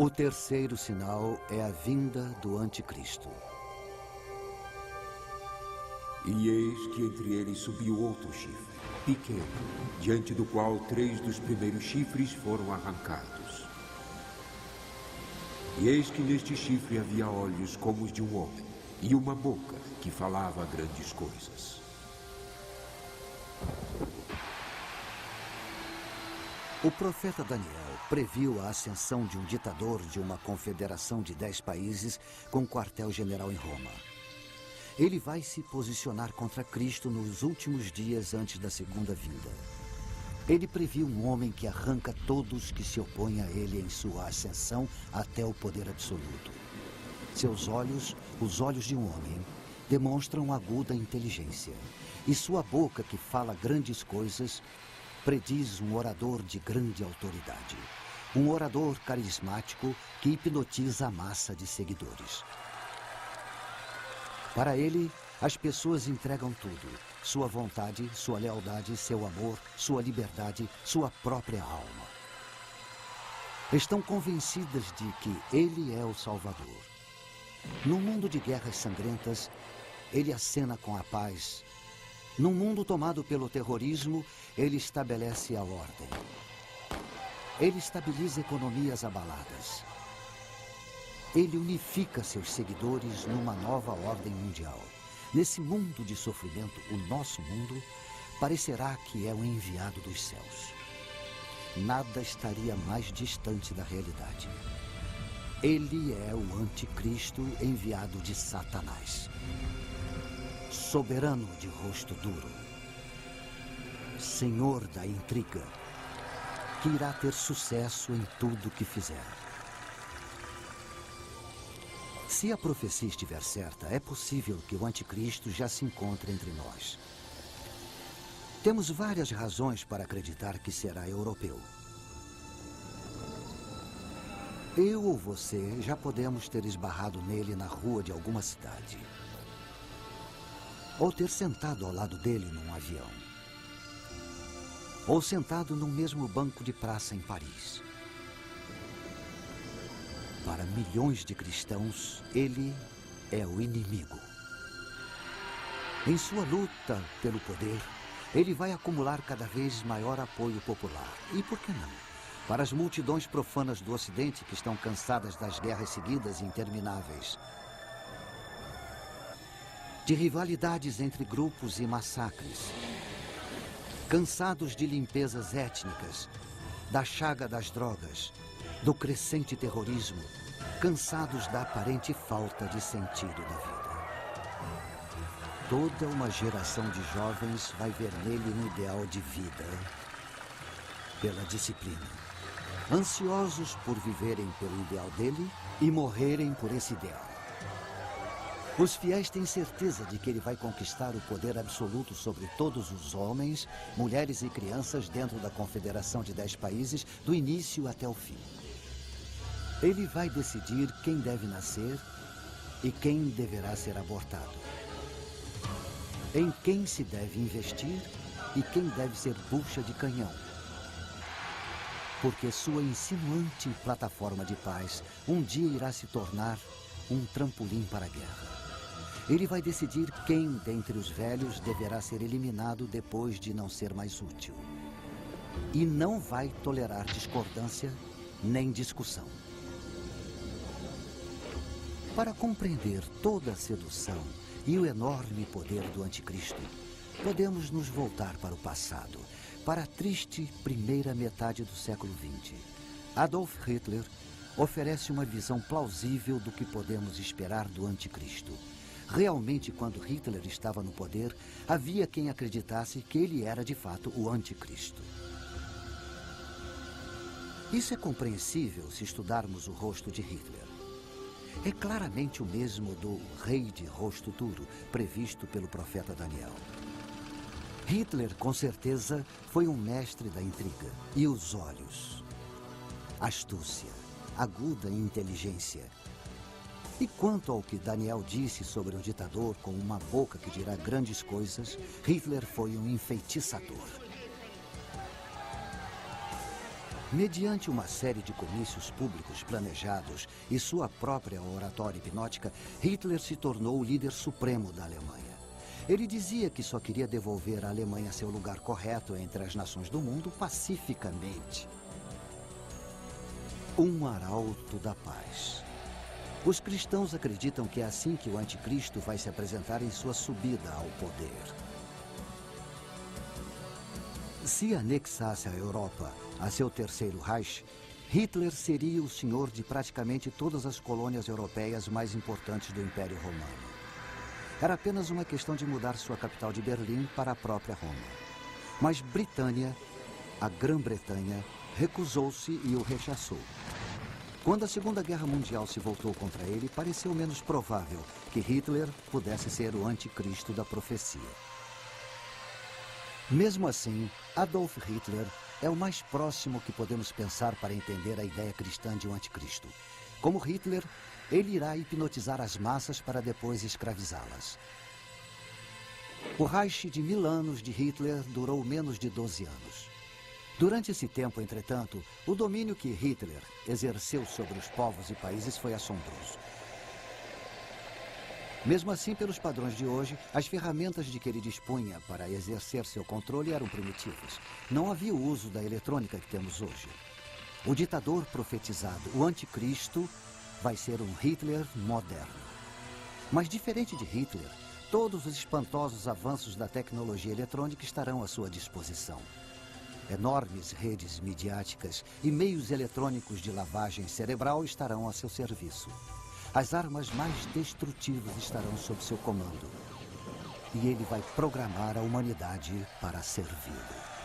O terceiro sinal é a vinda do anticristo. E eis que entre eles subiu outro chifre, pequeno, diante do qual 3 dos primeiros chifres foram arrancados. E eis que neste chifre havia olhos como os de um homem, e uma boca que falava grandes coisas. O profeta Daniel previu a ascensão de um ditador de uma confederação de 10 países com quartel-general em Roma. Ele vai se posicionar contra Cristo nos últimos dias antes da segunda vinda. Ele previu um homem que arranca todos que se opõem a ele em sua ascensão até o poder absoluto. Seus olhos, os olhos de um homem, demonstram aguda inteligência. E sua boca, que fala grandes coisas, prediz um orador de grande autoridade. Um orador carismático que hipnotiza a massa de seguidores. Para ele, as pessoas entregam tudo: sua vontade, sua lealdade, seu amor, sua liberdade, sua própria alma. Estão convencidas de que ele é o Salvador. Num mundo de guerras sangrentas, ele acena com a paz. Num mundo tomado pelo terrorismo, ele estabelece a ordem. Ele estabiliza economias abaladas. Ele unifica seus seguidores numa nova ordem mundial. Nesse mundo de sofrimento, o nosso mundo, parecerá que é o enviado dos céus. Nada estaria mais distante da realidade. Ele é o anticristo enviado de Satanás. Soberano de rosto duro. Senhor da intriga, que irá ter sucesso em tudo que fizer. Se a profecia estiver certa, é possível que o anticristo já se encontre entre nós. Temos várias razões para acreditar que será europeu. Eu ou você já podemos ter esbarrado nele na rua de alguma cidade. Ou ter sentado ao lado dele num avião. Ou sentado no mesmo banco de praça em Paris. Para milhões de cristãos, ele é o inimigo. Em sua luta pelo poder, ele vai acumular cada vez maior apoio popular. E por que não? Para as multidões profanas do Ocidente que estão cansadas das guerras seguidas e intermináveis. De rivalidades entre grupos e massacres. Cansados de limpezas étnicas, da chaga das drogas, do crescente terrorismo, cansados da aparente falta de sentido da vida. Toda uma geração de jovens vai ver nele um ideal de vida pela disciplina. Ansiosos por viverem pelo ideal dele e morrerem por esse ideal. Os fiéis têm certeza de que ele vai conquistar o poder absoluto sobre todos os homens, mulheres e crianças dentro da confederação de 10 países, do início até o fim. Ele vai decidir quem deve nascer e quem deverá ser abortado. Em quem se deve investir e quem deve ser bucha de canhão. Porque sua insinuante plataforma de paz um dia irá se tornar um trampolim para a guerra. Ele vai decidir quem dentre os velhos deverá ser eliminado depois de não ser mais útil. E não vai tolerar discordância nem discussão. Para compreender toda a sedução e o enorme poder do anticristo, podemos nos voltar para o passado, para a triste primeira metade do século XX. Adolf Hitler oferece uma visão plausível do que podemos esperar do anticristo. Realmente, quando Hitler estava no poder, havia quem acreditasse que ele era de fato o anticristo. Isso é compreensível se estudarmos o rosto de Hitler. É claramente o mesmo do rei de rosto duro, previsto pelo profeta Daniel. Hitler, com certeza, foi um mestre da intriga. E os olhos? Astúcia, aguda inteligência. E quanto ao que Daniel disse sobre um ditador com uma boca que dirá grandes coisas, Hitler foi um enfeitiçador. Mediante uma série de comícios públicos planejados e sua própria oratória hipnótica, Hitler se tornou o líder supremo da Alemanha. Ele dizia que só queria devolver à Alemanha seu lugar correto entre as nações do mundo pacificamente. Um arauto da paz. Os cristãos acreditam que é assim que o anticristo vai se apresentar em sua subida ao poder. Se anexasse a Europa a seu terceiro Reich, Hitler seria o senhor de praticamente todas as colônias europeias mais importantes do Império Romano. Era apenas uma questão de mudar sua capital de Berlim para a própria Roma. Mas Britânia, a Grã-Bretanha, recusou-se e o rechaçou. Quando a Segunda Guerra Mundial se voltou contra ele, pareceu menos provável que Hitler pudesse ser o anticristo da profecia. Mesmo assim, Adolf Hitler é o mais próximo que podemos pensar para entender a ideia cristã de um anticristo. Como Hitler, ele irá hipnotizar as massas para depois escravizá-las. O Reich de 1000 anos de Hitler durou menos de 12 anos. Durante esse tempo, entretanto, o domínio que Hitler exerceu sobre os povos e países foi assombroso. Mesmo assim, pelos padrões de hoje, as ferramentas de que ele dispunha para exercer seu controle eram primitivas. Não havia o uso da eletrônica que temos hoje. O ditador profetizado, o anticristo, vai ser um Hitler moderno. Mas diferente de Hitler, todos os espantosos avanços da tecnologia eletrônica estarão à sua disposição. Enormes redes midiáticas e meios eletrônicos de lavagem cerebral estarão a seu serviço. As armas mais destrutivas estarão sob seu comando. E ele vai programar a humanidade para servi-lo.